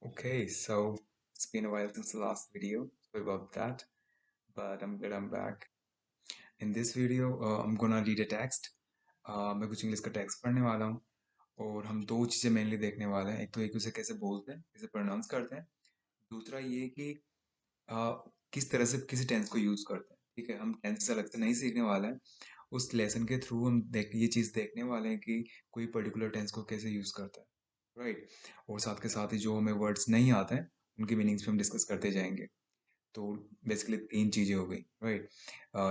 Okay, so it's been a while since the last video. Sorry about that, but I'm glad I'm back. In this video, I'm gonna read a text. मैं कुछ English का text पढ़ने वाला हूँ और हम दो चीज़ें मेनली देखने वाले हैं। एक तो एक उसे कैसे बोलते हैं, कैसे प्रोनाउंस करते हैं। दूसरा ये कि किस तरह से किसी टेंस को यूज़ करते हैं। ठीक है, हम टेंस अलग से नहीं सीखने वाले हैं। उस लेसन के थ्रू हम ये चीज़ देखने वाले हैं कि कोई पर्टिकुलर टेंस को कैसे यूज़ करता है, राइट। और साथ के साथ ही जो हमें वर्ड्स नहीं आते हैं उनके मीनिंग्स पे हम डिस्कस करते जाएंगे। तो बेसिकली तीन चीज़ें हो गई, राइट।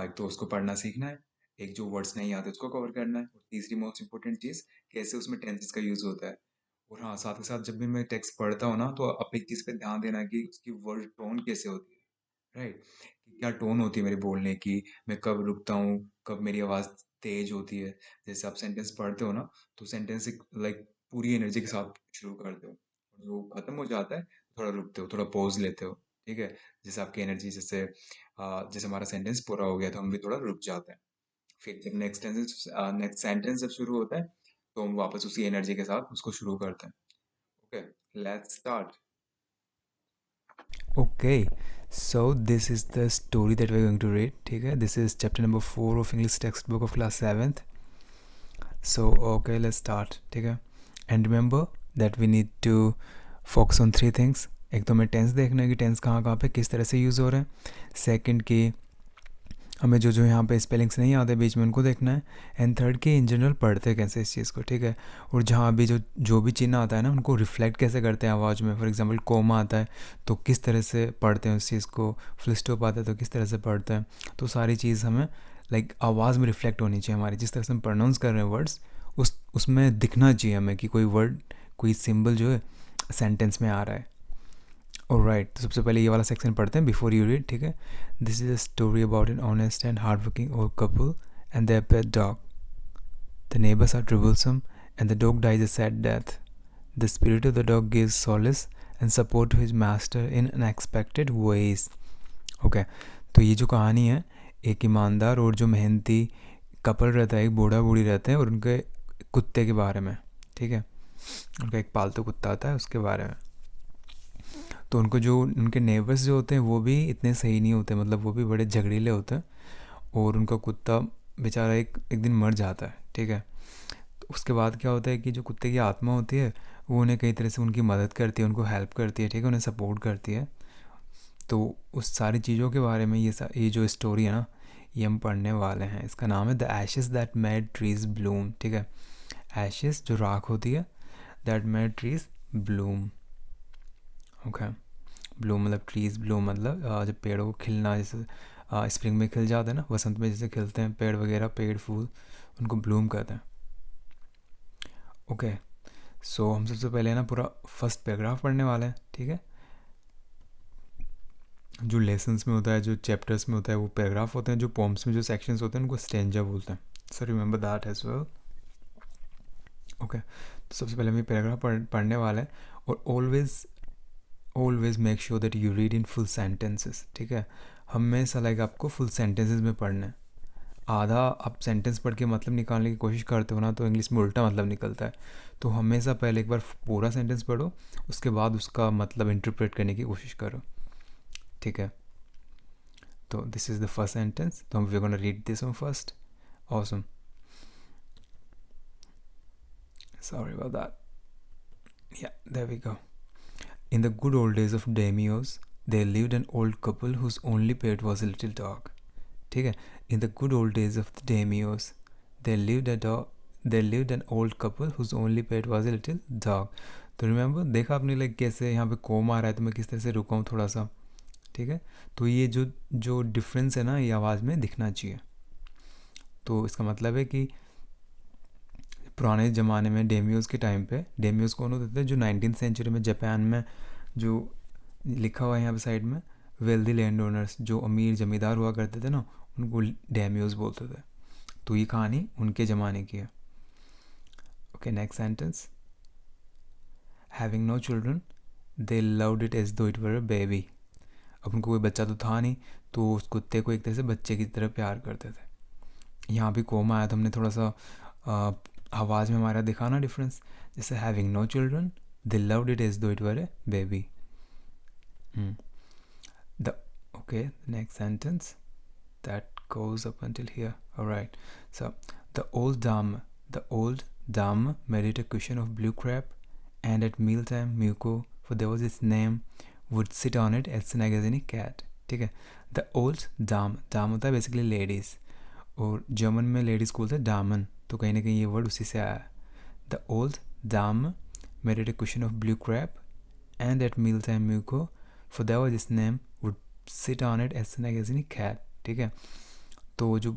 एक तो उसको पढ़ना सीखना है, एक जो वर्ड्स नहीं आते उसको कवर करना है, और तीसरी मोस्ट इंपॉर्टेंट चीज़ कैसे उसमें टेंसेस का यूज़ होता है। और हाँ, साथ के साथ जब भी मैं टेक्स्ट पढ़ता हूँ ना, तो आप एक चीज़ पे ध्यान देना कि उसकी वर्ड टोन कैसे होती है, राइट। कि क्या टोन होती है मेरे बोलने की, मैं कब रुकता हूँ, कब मेरी आवाज़ तेज होती है। जैसे आप सेंटेंस पढ़ते हो ना, तो सेंटेंस एक लाइक पूरी एनर्जी के साथ शुरू करते हो, और जो खत्म हो जाता है थोड़ा रुकते हो, थोड़ा पॉज लेते हो। ठीक है, जैसे आपकी एनर्जी जैसे हमारा सेंटेंस पूरा हो गया तो हम भी थोड़ा रुक जाते हैं। फिर जब नेक्स्ट सेंटेंस जब शुरू होता है तो हम वापस उसी एनर्जी के साथ उसको शुरू करते हैं। Okay, let's start. Okay, so this is the story that we're going to read. ठीक है, this is chapter number 4 of English textbook of class 7th. So okay, let's start. ठीक है, and remember that we need to focus on three things. एक तो हमें tense देखना है कि टेंस कहाँ कहाँ पे किस तरह से यूज़ हो रहे हैं. सेकंड कि हमें जो जो यहाँ पे स्पेलिंग्स नहीं आते बीच में उनको देखना है. एंड थर्ड कि इन जनरल पढ़ते कैसे इस चीज़ को. ठीक है, और जहाँ भी जो जो भी चिन्ह आता है ना उनको रिफ्लेक्ट कैसे करते हैं आवाज़ में. फॉर एग्जांपल कोमा आता है तो किस तरह से पढ़ते हैं उस चीज़ को. फुल स्टॉप आता है तो किस तरह से पढ़ते हैं. तो सारी चीज़ हमें आवाज़ में रिफ्लेक्ट होनी चाहिए हमारी. जिस तरह से हम प्रोनाउंस कर रहे हैं वर्ड्स उसमें दिखना चाहिए हमें कि कोई वर्ड कोई सिंबल जो है सेंटेंस में आ रहा है. ऑलराइट, तो सबसे पहले ये वाला सेक्शन पढ़ते हैं बिफोर यू रीड. ठीक है, this is a story about an honest and hard working old couple and their pet dog. The neighbours are troublesome and the dog dies a sad death. The spirit of the dog gives solace and support to his master in unexpected ways. Okay, तो ये जो कहानी है एक ईमानदार और जो मेहनती कपल रहता है, एक बूढ़ा बूढ़ी रहते हैं और उनके कुत्ते के बारे में. ठीक है, उनका एक पालतू कुत्ता आता है उसके बारे में. तो उनको जो उनके नेबर्स जो होते हैं वो भी इतने सही नहीं होते, मतलब वो भी बड़े झगड़ीले होते हैं. और उनका कुत्ता बेचारा एक एक दिन मर जाता है. ठीक है, तो उसके बाद क्या होता है कि जो कुत्ते की आत्मा होती है वो उन्हें कई तरह से उनकी मदद करती है, उनको हेल्प करती है. ठीक है, उन्हें सपोर्ट करती है. तो उस सारी चीज़ों के बारे में ये जो स्टोरी है ना ये हम पढ़ने वाले हैं. इसका नाम है the ashes that made trees Bloom. ठीक है, एशेस जो राख होती है, that made trees Bloom. Okay, Bloom मतलब ट्रीज़ ब्लूम मतलब जब पेड़ों को खिलना, जैसे स्प्रिंग में खिल जाते हैं ना, वसंत में जैसे खिलते हैं पेड़ वगैरह, पेड़ फूल उनको ब्लूम कहते हैं. ओके, सो हम सबसे पहले ना पूरा फर्स्ट पैराग्राफ पढ़ने वाले हैं. ठीक है, जो लेसन्स में होता है, जो चैप्टर्स में होता है वो पैराग्राफ होते हैं. जो पोम्स में जो सेक्शंस होते हैं उनको स्टेंजा बोलते हैं. So remember that as well. Okay, तो सबसे पहले हम ये पैराग्राफ पढ़ने वाले हैं. और always always make sure that you read in full sentences. ठीक है, हमेशा आपको फुल सेंटेंसेस में पढ़ना है. आधा आप सेंटेंस पढ़ के मतलब निकालने की कोशिश करते हो ना तो इंग्लिश में उल्टा मतलब निकलता है. तो हमेशा पहले एक बार पूरा सेंटेंस पढ़ो, उसके बाद उसका मतलब इंटरप्रेट करने की कोशिश करो. ठीक है, तो this is the first sentence, तो हम we gonna read this one first. Awesome, sorry about that. Yeah there we go. In the good old days of daimios, there lived an old couple whose only pet was a little dog. ठीक है, in the good old days of the daimios, there lived a dog. There lived an old couple whose only pet was a little dog. तो remember देखा आपने कैसे यहाँ पे कोम आ रहा है तो मैं किस तरह से रुका हूँ थोड़ा सा. ठीक है, तो ये जो जो डिफरेंस है ना ये आवाज़ में दिखना चाहिए. तो इसका मतलब है कि पुराने ज़माने में डेमियोज़ के टाइम पे, डेमियोज़ कौन होते थे जो 19th सेंचुरी में जापान में, जो लिखा हुआ है यहाँ पे साइड में, वेल्दी लैंड ओनर्स, जो अमीर ज़मींदार हुआ करते थे ना उनको डेमियोज़ बोलते थे. तो ये कहानी उनके ज़माने की है. Okay, next sentence. Having no children they loved it as though it were a baby. अब उनको कोई बच्चा तो था नहीं तो उस कुत्ते को एक तरह से बच्चे की तरह प्यार करते थे. यहाँ भी कोमा आया तो हमने थोड़ा सा आवाज़ में हमारा दिखाना डिफरेंस. जैसे having no children They loved it as though it were a baby. The next sentence that goes up until here. All right. So the old dame made it a cushion of blue crepe, and at mealtime Muko, for there was its name, would sit on it as snug as any cat. ठीक है. The old dame होता है basically ladies, और German में ladies को बोलते हैं दामन, तो कहीं ना कहीं ये वर्ड उसी से आया है. The old dame made it a cushion of blue crepe, and at mealtime Muko, for there was its name, would sit on it as snug as any cat. ठीक है. तो जो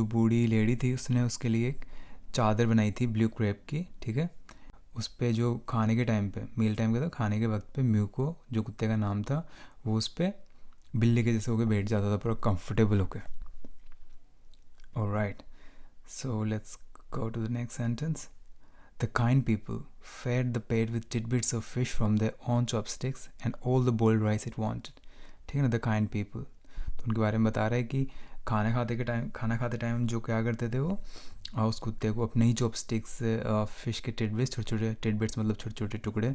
बूढ़ी लेडी थी उसने उसके लिए एक चादर बनाई थी ब्लू क्रेप की. ठीक है. उस पर जो खाने के टाइम पे, मील टाइम का था, खाने के वक्त पे म्यूको जो कुत्ते का नाम था वो उस पर बिल्ली के जैसे होकर बैठ जाता था, पूरा कंफर्टेबल होकर. Alright, so let's go to the next sentence. The kind people fed the pet with tidbits of fish from their own chopsticks and all the boiled rice it wanted. ठीक है ना. The kind people, तो उनके बारे में बता रहा है कि खाना खाते टाइम जो क्या करते थे वो, उस कुत्ते को अपने ही चॉपस्टिक्स से फ़िश के टिडबिट्स, छोटे छोटे टिडबिट्स मतलब छोटे छोटे टुकड़े,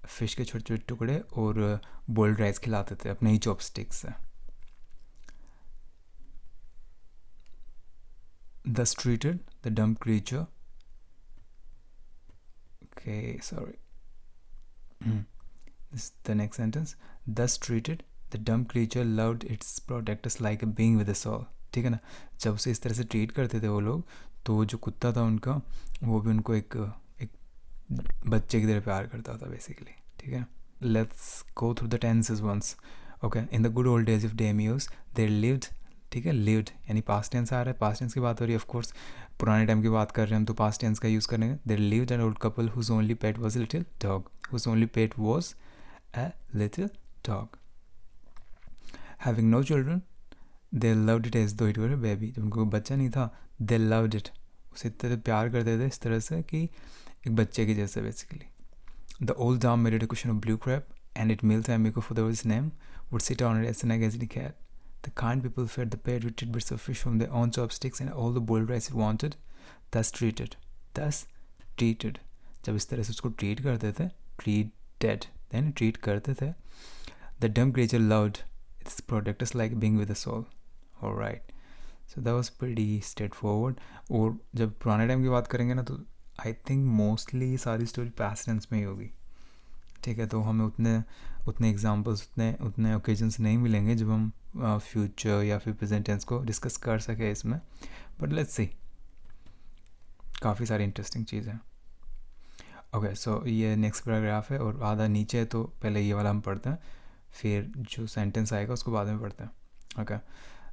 फ़िश के छोटे छोटे टुकड़े और बॉइल्ड राइस खिलाते थे अपने ही चॉपस्टिक्स से. Thus treated, the dumb creature. Okay, sorry. This is the next sentence. Thus treated, the dumb creature loved its protectors like a being with a soul. ठीक है ना. जब उसे इस तरह से ट्रीट करते थे वो लोग, तो जो कुत्ता था उनका, वो भी उनको एक बच्चे की तरह प्यार करता था बेसिकली. ठीक है. Let's go through the tenses once. Okay. In the good old days of Damios there lived. ठीक है. लिव्ड यानी पास्ट टेंस आ रहा है, पास्ट टेंस की बात हो रही है. ऑफ कोर्स पुराने टाइम की बात कर रहे हैं हम, तो पास्ट टेंस का यूज़ करेंगे. There lived an old couple whose only pet was a little dog. Whose only pet was a little dog. Having no children, they loved it as though it were a baby. जब उनको बच्चा नहीं था, दे loved it, उसे इतने प्यार करते थे इस तरह से कि एक बच्चे के जैसे basically. The old dame made it a cushion of blue crape, and it meal time make for the his name would sit on it as snug as any cat. The kind people fed the pet with tidbits of fish from their own chopsticks and all the boiled rice it wanted. Thus treated. जब इस तरह से उसको treat करते थे, treated यानी treat करते थे, the dumb creature loved its protectors like being with a soul. Alright, so that was pretty straightforward. और जब पुराने टाइम की बात करेंगे ना, तो आई थिंक मोस्टली सारी स्टोरी पास्ट टेंस में ही होगी. ठीक है. तो हमें उतने एग्जांपल्स, उतने ओकेजन्स नहीं मिलेंगे जब हम फ्यूचर या फिर प्रेजेंट टेंस को डिस्कस कर सके इसमें. बट लेट्स सी, काफ़ी सारी इंटरेस्टिंग चीज़ है. ओके, सो ये नेक्स्ट पैराग्राफ है और आधा नीचे है, तो पहले ये वाला हम पढ़ते हैं, फिर जो सेंटेंस आएगा उसको बाद में पढ़ते हैं. Okay.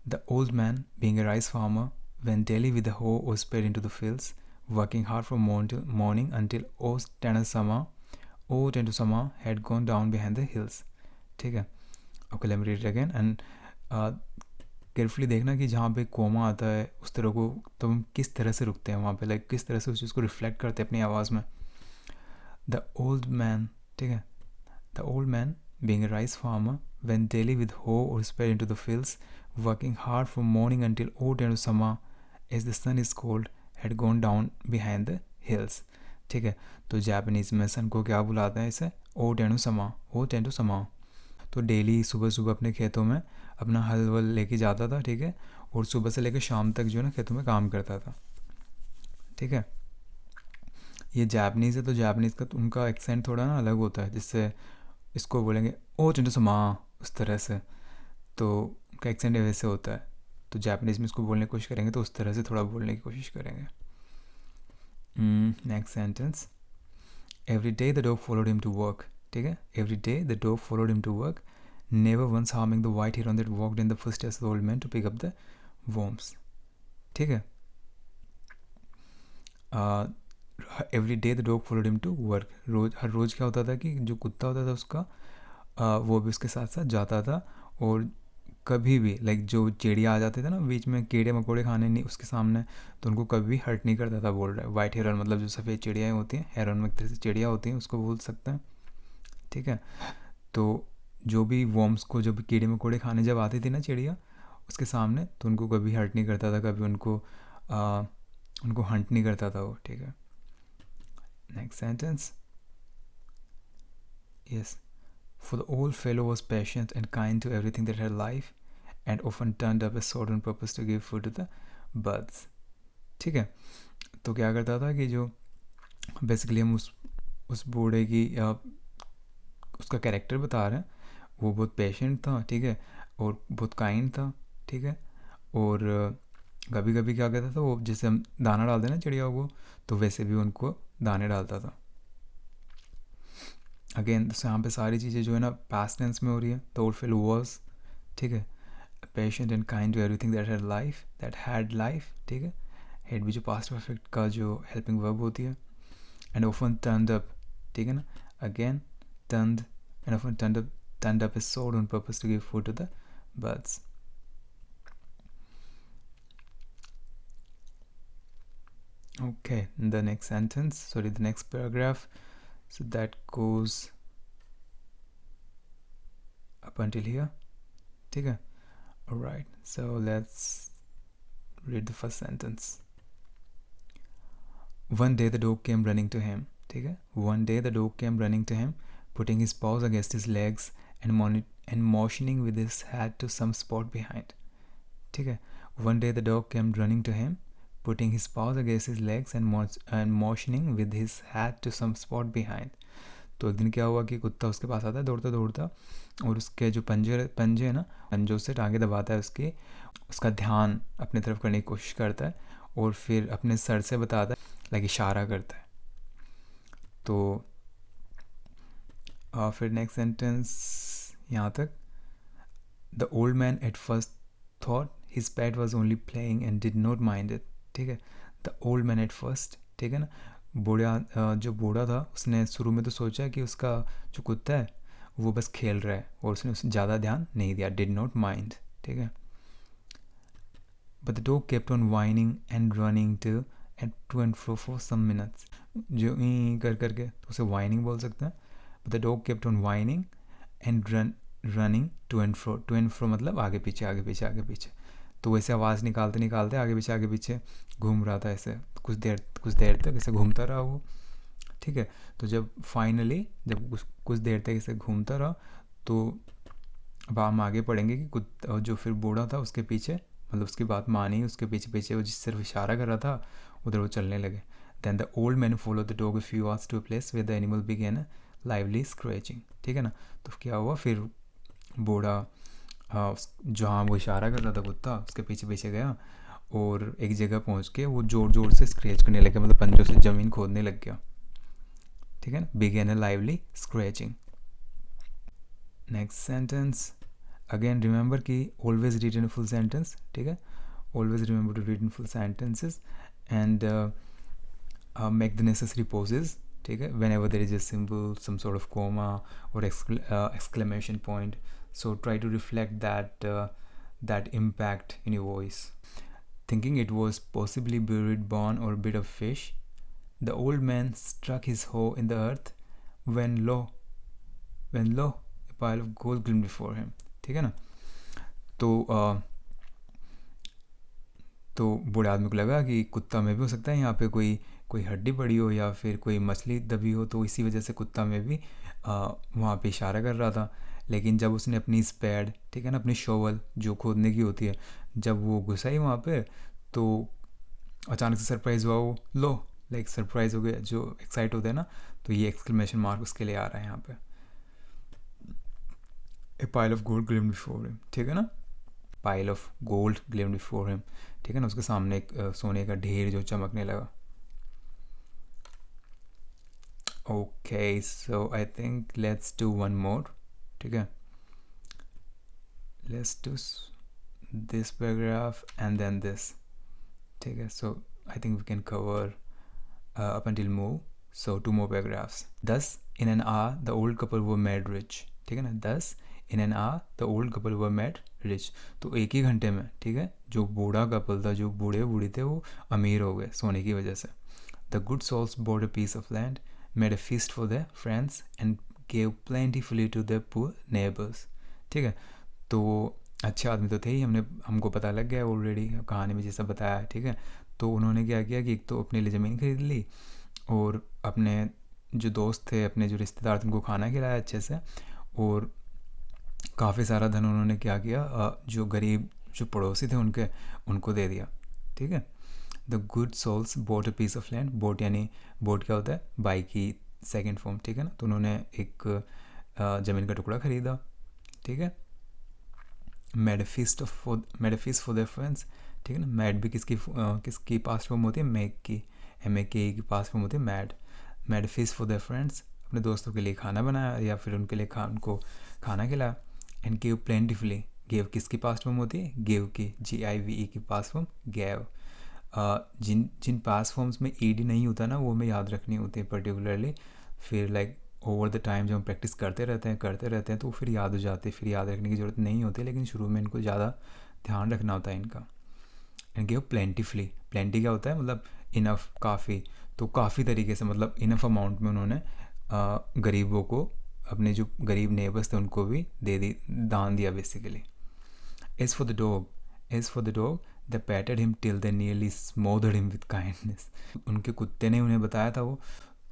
The old man being a rice farmer went daily with the hoe or spread into the fields, working hard from morning until oat and summer had gone down behind the hills. ठीक है. Okay, let me read it again and carefully देखना कि जहाँ पे coma आता है उस तरह को तो हम किस तरह से रुकते हैं वहाँ पे, लाइक किस तरह से उस चीज़ को रिफ्लेक्ट करते हैं अपनी आवाज़ में. The old man. ठीक है. The old man being a rice farmer went daily with hoe or spread into the fields, working hard from morning until oat and summer as the sun is cold had gone down behind the hills. ठीक है. तो Japanese में सन को क्या बुलाते हैं, इसे ओट and समा. तो डेली सुबह सुबह अपने खेतों में अपना हल वल लेके जाता था. ठीक है. और सुबह से लेकर शाम तक जो है ना खेतों में काम करता था. ठीक है. ये जापानीज़ है, तो जापानीज़ का उनका एक्सेंट थोड़ा ना अलग होता है, जिससे इसको बोलेंगे ओट एंड समा उस तरह से, तो उनका एक्सेंट वैसे होता है. तो जापानीज़ में इसको बोलने की कोशिश करेंगे तो उस तरह से थोड़ा बोलने की कोशिश करेंगे. Next sentence. Every day the dog followed him to work. ठीक है. Every day the dog followed him to work, never once harming the white heron that walked in the footsteps of the old man to pick up the worms. ठीक है. Every day the dog followed him to work. हर रोज़ क्या होता था कि जो कुत्ता होता था उसका वो भी उसके साथ साथ जाता था, और कभी भी लाइक जो चिड़िया आ जाते थे ना बीच में कीड़े मकोड़े खाने नहीं उसके सामने, तो उनको कभी भी हर्ट नहीं करता था. बोल रहा है वाइट हेरन मतलब जो सफ़ेद चिड़ियाँ होती हैं, हेरन में एक तरह से चिड़िया होती हैं, उसको बोल सकते हैं. ठीक है. तो जो भी वॉर्म्स को, जो भी कीड़े मकोड़े खाने जब आती थी ना चिड़िया उसके सामने, तो उनको कभी हर्ट नहीं करता था, कभी उनको हंट नहीं करता था वो. ठीक है. Next sentence. Yes. For the old fellow was patient and kind to everything that had life, and often turned up a sword on purpose to give food to the birds. ठीक है, तो क्या करता था कि जो बेसिकली हम उस बूढ़े की उसका कैरेक्टर बता रहे हैं, वो बहुत पेशेंट था, ठीक है, और बहुत काइंड था, ठीक है, और कभी कभी क्या कहता था, वो जैसे हम दाना डालते हैं ना चिड़ियाओं को, तो वैसे भी उनको दाने डालता था. अगेन यहाँ पे सारी चीज़ें जो है ना पास्ट टेंस में हो रही है. द ओल्ड फेलो वाज, ठीक है, patient and kind to everything that had life, ठीक है, हेड भी जो पास्ट परफेक्ट का जो हेल्पिंग वर्ब होती है. एंड ऑफन टर्न्ड अप, ठीक है ना, again turned and often turned up his sword on purpose to give food to the birds. Okay, the next sentence, the next paragraph, so that goes up until here, ठीक है. Alright, so let's read the first sentence. One day the dog came running to him, ठीक है. One day the dog came running to him, putting his paws against his legs and motioning with his head to some spot behind, ठीक है. One day the dog came running to him, putting his paws against his legs and motioning with his head to some spot behind. तो एक दिन क्या हुआ कि कुत्ता उसके पास आता है दौड़ता दौड़ता, और उसके जो पंजे हैं ना, पंजों से टांगे दबाता है उसका ध्यान अपनी तरफ करने की कोशिश करता है, और फिर अपने सर से बताता है, लाइक इशारा करता है. तो फिर नेक्स्ट सेंटेंस यहाँ तक. The old man at first thought his pet was only playing and did not mind it, ठीक है. The old man at first, ठीक है ना, जो बूढ़ा था उसने शुरू में तो सोचा कि उसका जो कुत्ता है वो बस खेल रहा है, और उसने ज़्यादा ध्यान नहीं दिया, डिड नॉट माइंड, ठीक है. But the dog kept on whining and running to and fro for some minutes. जो कर करके तो उसे वाइनिंग बोल सकते हैं. But the dog kept on whining and running to and fro मतलब आगे पीछे आगे पीछे आगे पीछे. तो वैसे आवाज़ निकालते निकालते आगे पीछे घूम रहा था, ऐसे कुछ देर तक ऐसे घूमता रहा वो, ठीक है. तो जब फाइनली कुछ देर तक ऐसे घूमता रहा, तो अब हम आगे पढ़ेंगे कि जो फिर बूढ़ा था उसके पीछे, मतलब उसकी बात मानी, उसके पीछे पीछे वो जिस सिर्फ इशारा कर रहा था उधर वो चलने लगे. Then the old man follow the dog a few hours to a place where the animal began lively scratching, ठीक है ना. तो क्या हुआ, फिर बूढ़ा जहाँ वो इशारा कर रहा था कुत्ता उसके पीछे पीछे गया, और एक जगह पहुँच के वो ज़ोर ज़ोर से स्क्रैच करने लग गया, मतलब पंजों से ज़मीन खोदने लग गया, ठीक है ना. Began a lively scratching. Next sentence. Again remember कि always read in full sentence, ठीक है. Always remember to read in full sentences and make the necessary pauses, ठीक है, whenever there is a symbol, some sort of comma और exclamation point. So try to reflect that impact in your voice. Thinking it was possibly buried bone or bit of fish, the old man struck his hoe in the earth when lo, a pile of gold gleamed before him. ठीक है ना. तो बूढ़े आदमी को लगा कि कुत्ता में भी हो सकता है यहाँ पे कोई हड्डी पड़ी हो या फिर कोई मछली दबी हो, तो इसी वजह से कुत्ता में भी वहाँ पे इशारा कर रहा था. लेकिन जब उसने अपनी स्पैड, ठीक है ना, अपनी शोवल जो खोदने की होती है, जब वो घुसाई वहाँ पे, तो अचानक से सरप्राइज़ हुआ वो, लो, लाइक सरप्राइज़ हो गया, जो एक्साइट होते हैं ना, तो ये एक्सक्लेमेशन मार्क उसके लिए आ रहा है यहाँ पे. A pile of gold gleamed before him, ठीक है ना, pile of gold gleamed before him, ठीक है ना, उसके सामने एक सोने का ढेर जो चमकने लगा. Okay, so I think let's do one more, ठीक है. Let's do this paragraph and then this, ठीक है. So I think we can cover up until move. So 2 more paragraphs. Thus in an hour the old couple were made rich, ठीक है ना. Thus in an hour the old couple were made rich. तो एक ही घंटे में, ठीक है, जो बूढ़ा कपल था, जो बूढ़े बूढ़ी थे, वो अमीर हो गए सोने की वजह से. The good souls bought a piece of land, made a feast for their friends and gave plentifully to their poor neighbors, ठीक है. तो अच्छे आदमी तो थे ही, हमको पता लग गया ऑलरेडी, कहानी में जैसा बताया, ठीक है. तो उन्होंने क्या किया कि एक तो अपने लिए ज़मीन खरीद ली, और अपने जो दोस्त थे, अपने जो रिश्तेदार थे, उनको खाना खिलाया अच्छे से, और काफ़ी सारा धन उन्होंने क्या किया, जो गरीब जो पड़ोसी थे उनको दे दिया, ठीक है। The good souls bought a piece of land, bought यानी बोट क्या होता है, बाई की सेकेंड फॉर्म, ठीक है ना। तो उन्होंने एक ज़मीन का टुकड़ा खरीदा, ठीक है। Made feast for their friends, ठीक है ना। मैड भी किसकी पास्ट फॉर्म होती है, मेक की, MAKE की पास्ट फॉर्म होती है mad. Made feast for their friends, अपने दोस्तों के लिए खाना बनाया या फिर उनके लिए उनको खाना खिलाया। एंड गिव प्लेंटिफुली, गिव किसकी पास्ट फॉर्म होती है, गिव की, GIVE की पास्ट फॉर्म गैव। जिन जिन पास्ट फॉर्म्स में ED नहीं होता ना, वो हमें याद रखनी होती है पर्टिकुलरली। फिर लाइक ओवर द टाइम जब हम प्रैक्टिस करते रहते हैं तो फिर याद हो जाते हैं, फिर याद रखने की ज़रूरत नहीं होती, लेकिन शुरू में इनको ज़्यादा ध्यान रखना होता है इनका। एंड गिव प्लेंटिफुली, प्लेंटी क्या होता है, मतलब इनफ, काफ़ी। तो काफ़ी तरीके से, मतलब इनफ अमाउंट में उन्होंने गरीबों को, अपने जो गरीब नेबर्स थे उनको भी दान दिया basically. As for the dog, they patted him till they nearly smothered him with kindness. उनके कुत्ते ने उन्हें बताया था वो,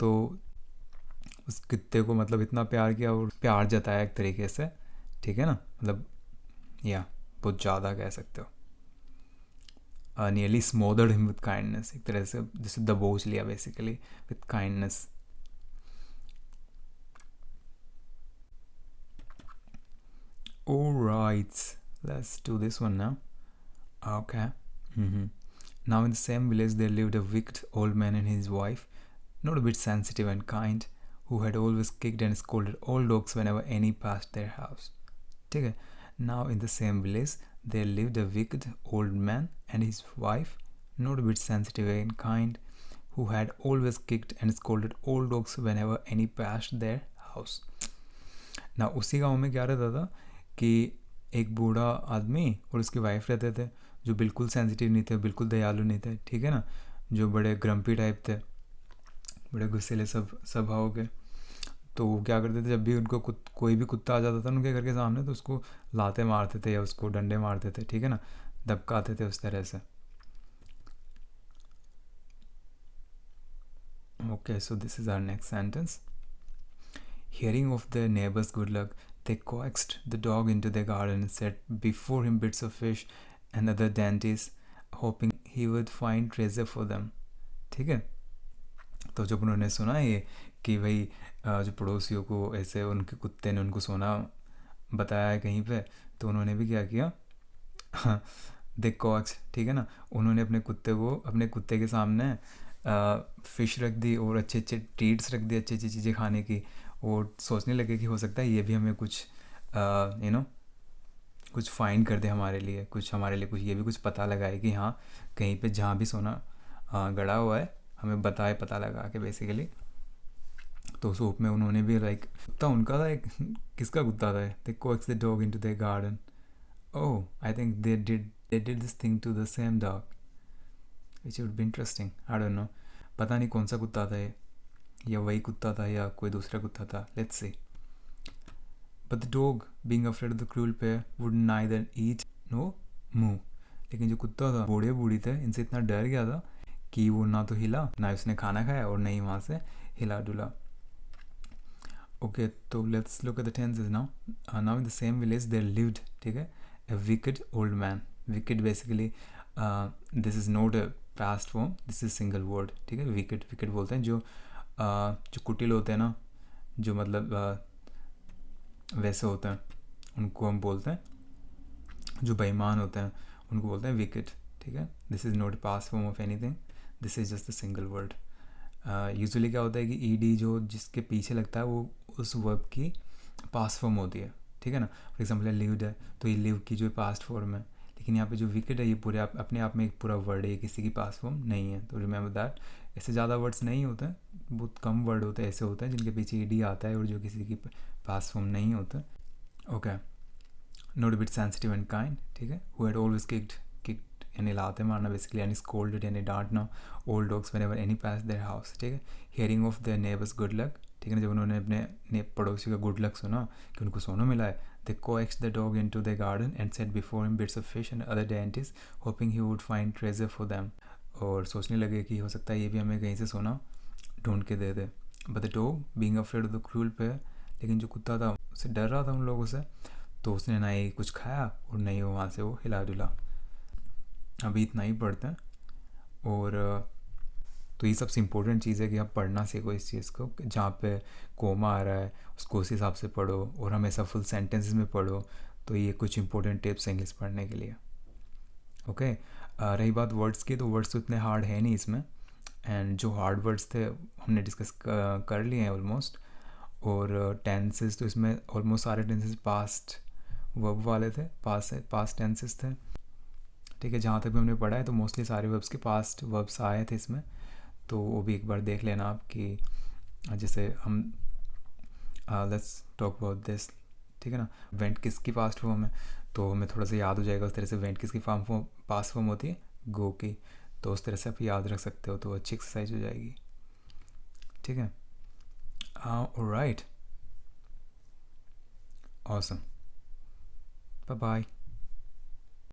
तो उस कुत्ते को मतलब इतना प्यार किया और प्यार जताया एक तरीके से, ठीक है ना, मतलब या बहुत ज़्यादा कह सकते हो। नियरली स्मोदर्ड हिम विथ काइंडनेस, एक तरह से जैसे दबोच लिया basically with kindness. Alright, let's do this one now. Okay. Now in the same village there lived a wicked old man and his wife, not a bit sensitive and kind, who had always kicked and scolded all dogs whenever any passed their house. ठीक है. Now in the same village there lived a wicked old man and his wife, not a bit sensitive and kind, who had always kicked and scolded all dogs whenever any passed their house. Now उसी गाँव में क्या रहता था कि एक बूढ़ा आदमी और उसकी वाइफ रहते थे, जो बिल्कुल सेंसिटिव नहीं थे, बिल्कुल दयालु नहीं थे, ठीक है ना, जो बड़े ग्रम्पी टाइप थे, बड़े गुस्सेले स्वभाव के। तो वो क्या करते थे, जब भी उनको कोई भी कुत्ता आ जाता था उनके घर के सामने, तो उसको लाते मारते थे या उसको डंडे मारते थे, ठीक है ना, दबकाते थे उस तरह से। Okay, so this is our next sentence. Hearing of their neighbor's good luck, they coaxed the dog into their garden and set before him bits of fish and other dainties, hoping he would find treasure for them. ठीक है. तो जब उन्होंने सुना ये कि भाई जो पड़ोसियों को ऐसे उनके कुत्ते ने उनको सोना बताया है कहीं पे, तो उन्होंने भी क्या किया, दे कॉक्स, ठीक है ना, उन्होंने अपने कुत्ते के सामने फ़िश रख दी और अच्छे अच्छे ट्रीट्स रख दी, अच्छी अच्छी चीज़ें खाने की, और सोचने लगे कि हो सकता है ये भी हमें कुछ कुछ फाइंड कर दे हमारे लिए कुछ ये भी कुछ पता लगाए कि हाँ कहीं पे जहाँ भी सोना गड़ा हुआ है हमें बताए, पता लगा के बेसिकली। तो उस होप में उन्होंने भी लाइक कुत्ता उनका था, एक किसका कुत्ता था, they coax the dog into the garden. Oh I think they did this thing to the same dog which would be interesting, I don't know, पता नहीं कौन सा कुत्ता था ये, या वही कुत्ता था या कोई दूसरा कुत्ता था, let's see. But the dog being afraid of the cruel pair would neither eat nor move, लेकिन जो कुत्ता था, बूढ़े बूढ़ी थे, इनसे इतना डर गया था कि वो ना तो हिला, ना उसने खाना खाया और नहीं वहाँ से हिला डुला। ओके, तो let's look at the tenses now. Now in the same village there lived, ठीक है, a wicked old man. Wicked basically this is not a past form, this is single word, ठीक है। wicked बोलते हैं जो कुटिल होते हैं ना, जो मतलब वैसे होते हैं उनको हम बोलते हैं, जो बेईमान होते हैं उनको बोलते हैं wicked, ठीक है। This is not past form of anything, this is just a single word. Usually क्या होता है कि ed जो जिसके पीछे लगता है वो उस वर्ब की पास्ट फॉर्म होती है, ठीक है ना। फॉर एग्जाम्पल लिव्ड है तो ये लिव की जो पास्ट फॉर्म है, लेकिन यहाँ पे जो विकेट है ये पूरे अपने आप में एक पूरा वर्ड है, किसी की पास्ट फॉर्म नहीं है। तो रिमेंबर दैट, ऐसे ज़्यादा वर्ड्स नहीं होते हैं, बहुत कम वर्ड होते हैं ऐसे होते हैं जिनके पीछे ed आता है और जो किसी की पास्ट फॉर्म नहीं होता। Okay, not a bit sensitive and kind, ठीक है। हु हैड ऑलवेज किक्ड यानी लाते मारना बेसिकली, यानी स्कोल्डेड यानी डांटना, old dogs whenever any pass their house, ठीक है। Hearing of their neighbours good luck, ठीक है ना, जब उन्होंने अपने पड़ोसी का गुड लक सुना कि उनको सोना मिला है, they coaxed the dog into the garden and set before him bits of fish and other dainties hoping he would find treasure for them, और सोचने लगे कि हो सकता है ये भी हमें कहीं से सोना ढूंढ के दे दे। But the dog being afraid of the cruel pair, लेकिन जो कुत्ता था उससे डर रहा था उन लोगों से, तो उसने ना ही कुछ खाया और नहीं वो वहाँ से वो हिला डुला। अभी इतना ही पढ़ते हैं। और तो ये सबसे इम्पोर्टेंट चीज़ है कि आप पढ़ना सीखो इस चीज़ को, जहाँ पे कोमा आ रहा है उसको उस हिसाब से पढ़ो और हमेशा फुल सेंटेंसेस में पढ़ो। तो ये कुछ इंपॉर्टेंट टिप्स इंग्लिश पढ़ने के लिए। ओके, रही बात वर्ड्स की, तो वर्ड्स तो इतने हार्ड है नहीं इसमें, एंड जो हार्ड वर्ड्स थे हमने डिस्कस कर लिए हैं ऑलमोस्ट। और टेंसेस तो इसमें ऑलमोस्ट सारे टेंसेस पास्ट वर्ब वाले थे, पास्ट टेंसेस थे। ठीक है, जहाँ तक भी हमने पढ़ा है तो मोस्टली सारे वर्ब्स के पास्ट वर्ब्स आए थे इसमें, तो वो भी एक बार देख लेना आप कि जैसे हम लेट्स टॉक अबाउट दिस। ठीक है ना, वेंट किसकी पास्ट फॉर्म है, तो हमें थोड़ा सा याद हो जाएगा उस तरह से। वेंट किसकी फॉर्म पास्ट फॉर्म होती है, गो की, तो उस तरह से आप याद रख सकते हो, तो अच्छी एक्सरसाइज हो जाएगी। ठीक है, ऑलराइट, ऑसम, बाय बाय।